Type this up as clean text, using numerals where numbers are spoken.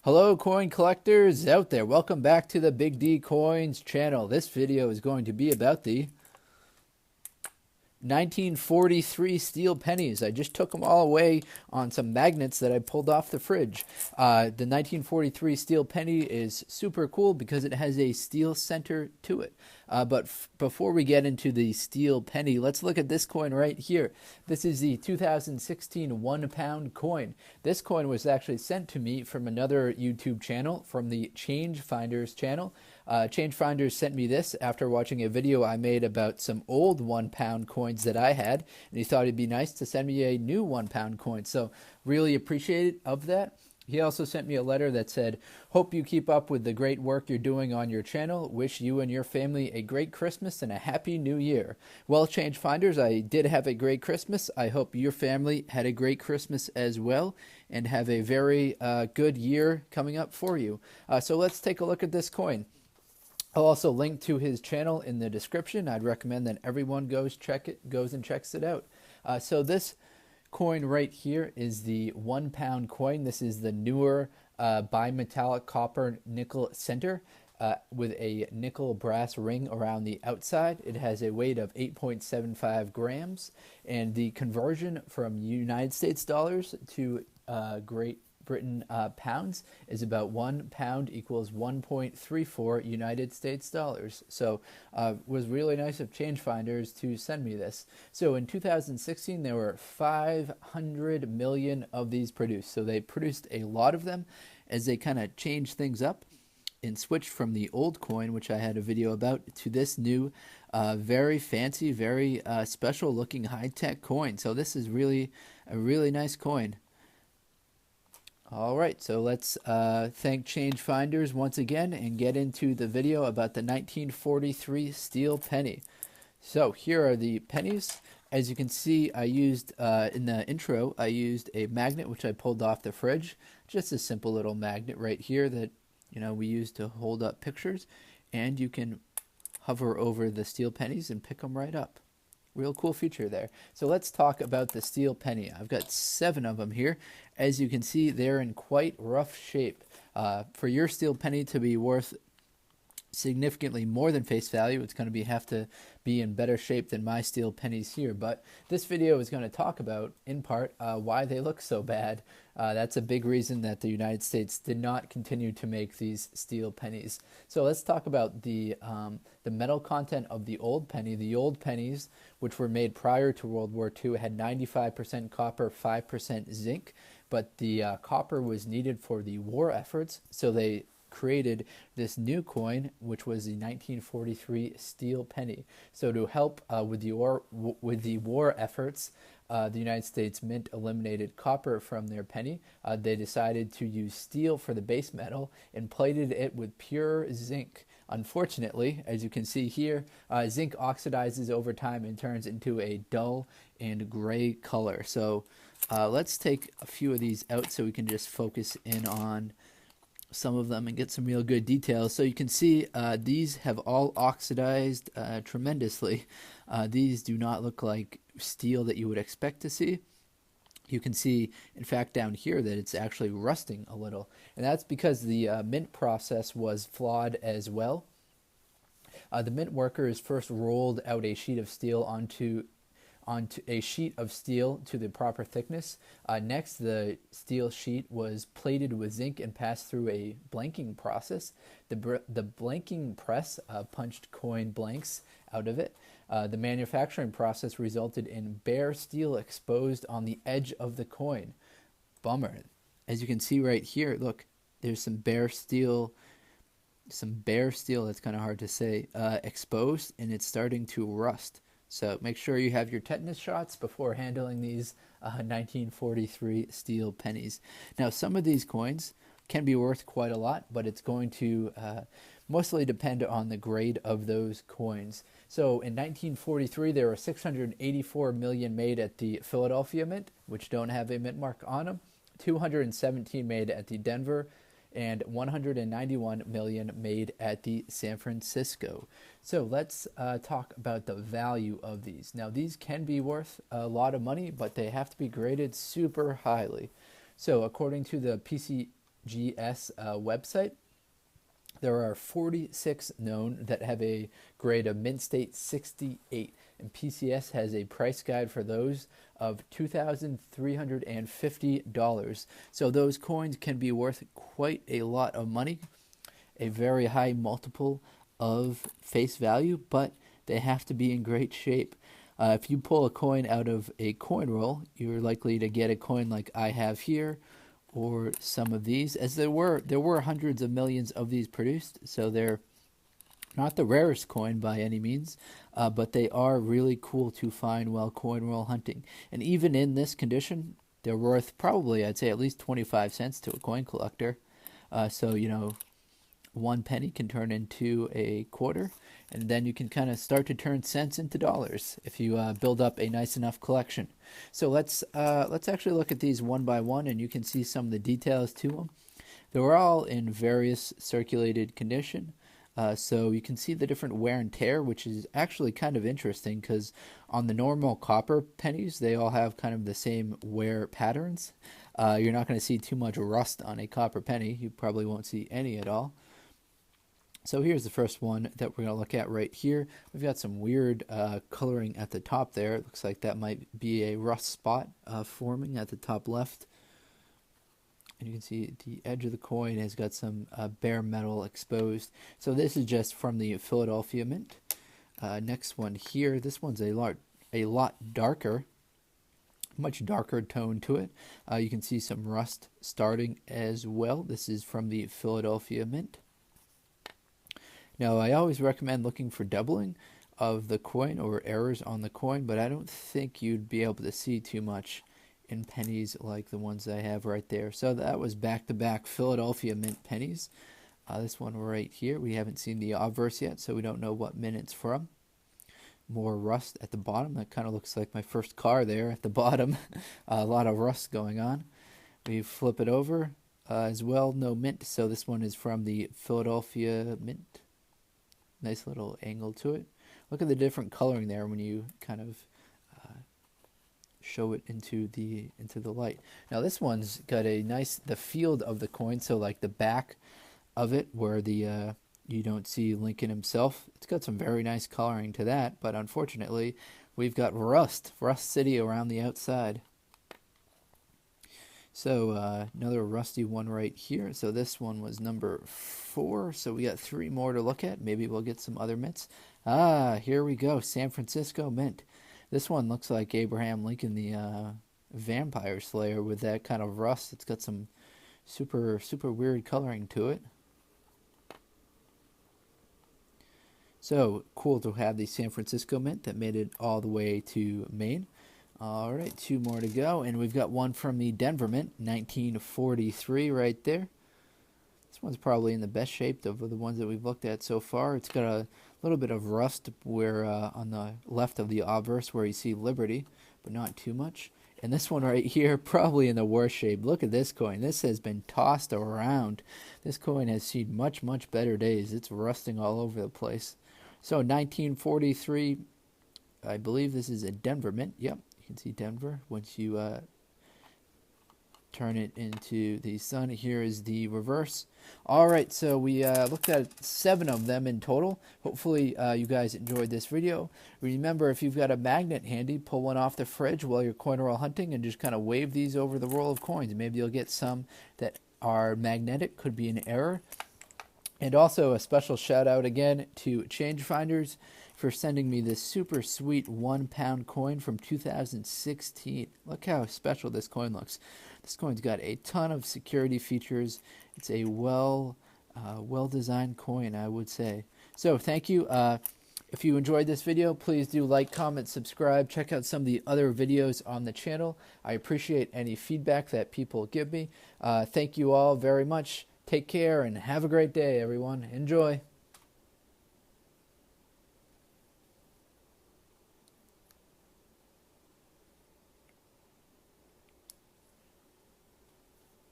Hello coin collectors out there, welcome back to the Big D Coins channel. This video is going to be about the 1943 steel pennies. I just took them all away on some magnets that I pulled off the fridge. The 1943 steel penny is super cool because it has a steel center to it. But before we get into the steel penny, let's look at this coin right here. This is the 2016 1-pound coin. This coin was actually sent to me from another YouTube channel, from the Change Finders channel. Change Finders sent me this after watching a video I made about some old 1-pound coins that I had, and he thought it'd be nice to send me a new 1-pound coin. So really appreciate of that. He also sent me a letter that said, "Hope you keep up with the great work you're doing on your channel. Wish you and your family a great Christmas and a happy new year." Well, Change Finders, I did have a great Christmas. I hope your family had a great Christmas as well and have a very good year coming up for you. So let's take a look at this coin. I'll also link to his channel in the description. I'd recommend that everyone goes and checks it out. So this coin right here is the 1-pound coin. This is the newer bimetallic copper nickel center with a nickel brass ring around the outside. It has a weight of 8.75 grams, and the conversion from United States dollars to Great Britain pounds is about 1 pound equals 1.34 United States dollars. So it was really nice of Change Finders to send me this. So in 2016 there were 500 million of these produced. So they produced a lot of them as they kind of changed things up and switched from the old coin, which I had a video about, to this new very fancy, very special looking high-tech coin. So this is really a really nice coin. All right, so let's thank Change Finders once again and get into the video about the 1943 steel penny. So here are the pennies. As you can see, I used, in the intro, I used a magnet which I pulled off the fridge. Just a simple little magnet right here that, we use to hold up pictures. And you can hover over the steel pennies and pick them right up. Real cool feature there. So let's talk about the steel penny. I've got 7 of them here. As you can see, they're in quite rough shape. For your steel penny to be worth significantly more than face value, it's going to have to be in better shape than my steel pennies here. But this video is going to talk about, in part, why they look so bad. That's a big reason that the United States did not continue to make these steel pennies. So let's talk about the metal content of the old penny. The old pennies, which were made prior to World War II, had 95% copper, 5% zinc, but the copper was needed for the war efforts, so they created this new coin, which was the 1943 steel penny. So to help with the war efforts, the United States Mint eliminated copper from their penny. They decided to use steel for the base metal and plated it with pure zinc. Unfortunately, as you can see here, zinc oxidizes over time and turns into a dull and gray color. So let's take a few of these out so we can just focus in on some of them and get some real good details. So you can see these have all oxidized tremendously. These do not look like steel that you would expect to see. You can see, in fact, down here that it's actually rusting a little. And that's because the mint process was flawed as well. The mint workers first rolled out a sheet of steel onto a sheet of steel to the proper thickness. Next, the steel sheet was plated with zinc and passed through a blanking process. The blanking press punched coin blanks out of it. The manufacturing process resulted in bare steel exposed on the edge of the coin. Bummer. As you can see right here, look, there's some bare steel, that's kind of hard to say, exposed, and it's starting to rust. So make sure you have your tetanus shots before handling these 1943 steel pennies. Now, some of these coins can be worth quite a lot, but it's going to mostly depend on the grade of those coins. So in 1943, there were 684 million made at the Philadelphia Mint, which don't have a mint mark on them, 217 made at the Denver, and 191 million made at the San Francisco. So let's talk about the value of these. Now, these can be worth a lot of money, but they have to be graded super highly. So according to the website. There are 46 known that have a grade of mint state 68, and PCS has a price guide for those of $2,350. So those coins can be worth quite a lot of money, a very high multiple of face value, but they have to be in great shape. If you pull a coin out of a coin roll, you're likely to get a coin like I have here, or some of these, as there were hundreds of millions of these produced, so they're not the rarest coin by any means, but they are really cool to find while coin roll hunting. And even in this condition, they're worth probably, I'd say, at least 25 cents to a coin collector. So, you know, 1 penny can turn into a quarter, and then you can kind of start to turn cents into dollars if you build up a nice enough collection. So let's actually look at these one by one, and you can see some of the details to them. They're all in various circulated condition, so you can see the different wear and tear, which is actually kind of interesting because on the normal copper pennies, they all have kind of the same wear patterns. You're not going to see too much rust on a copper penny. You probably won't see any at all. So here's the first one that we're going to look at right here. We've got some weird coloring at the top there. It looks like that might be a rust spot forming at the top left. And you can see the edge of the coin has got some bare metal exposed. So this is just from the Philadelphia Mint. Next one here, this one's a lot darker, much darker tone to it. You can see some rust starting as well. This is from the Philadelphia Mint. Now, I always recommend looking for doubling of the coin or errors on the coin, but I don't think you'd be able to see too much in pennies like the ones I have right there. So that was back-to-back Philadelphia Mint pennies. This one right here, we haven't seen the obverse yet, so we don't know what mint it's from. More rust at the bottom. That kind of looks like my first car there at the bottom. A lot of rust going on. We flip it over as well, no mint, so this one is from the Philadelphia Mint. Nice little angle to it. Look at the different coloring there when you kind of show it into the light. Now this one's got the field of the coin, so like the back of it where the you don't see Lincoln himself. It's got some very nice coloring to that, but unfortunately we've got Rust City around the outside. So another rusty one right here. So this one was number 4. So we got 3 more to look at. Maybe we'll get some other mints. Here we go. San Francisco Mint. This one looks like Abraham Lincoln, the vampire slayer, with that kind of rust. It's got some super weird coloring to it. So cool to have the San Francisco Mint that made it all the way to Maine. All right, 2 more to go, and we've got one from the Denver Mint, 1943 right there. This one's probably in the best shape of the ones that we've looked at so far. It's got a little bit of rust where on the left of the obverse where you see Liberty, but not too much. And this one right here, probably in the worst shape. Look at this coin. This has been tossed around. This coin has seen much better days. It's rusting all over the place. So 1943, I believe this is a Denver Mint. Yep. You can see Denver once you turn it into the sun. Here is the reverse. All right, so we looked at 7 of them in total. Hopefully you guys enjoyed this video. Remember, if you've got a magnet handy, pull one off the fridge while you're coin roll hunting and just kind of wave these over the roll of coins. Maybe you'll get some that are magnetic, could be an error. And also a special shout out again to Change Finders for sending me this super sweet 1 pound coin from 2016. Look how special this coin looks. This coin's got a ton of security features. It's a well designed coin, I would say. So thank you. If you enjoyed this video, please do like, comment, subscribe. Check out some of the other videos on the channel. I appreciate any feedback that people give me. Thank you all very much. Take care and have a great day, everyone. Enjoy.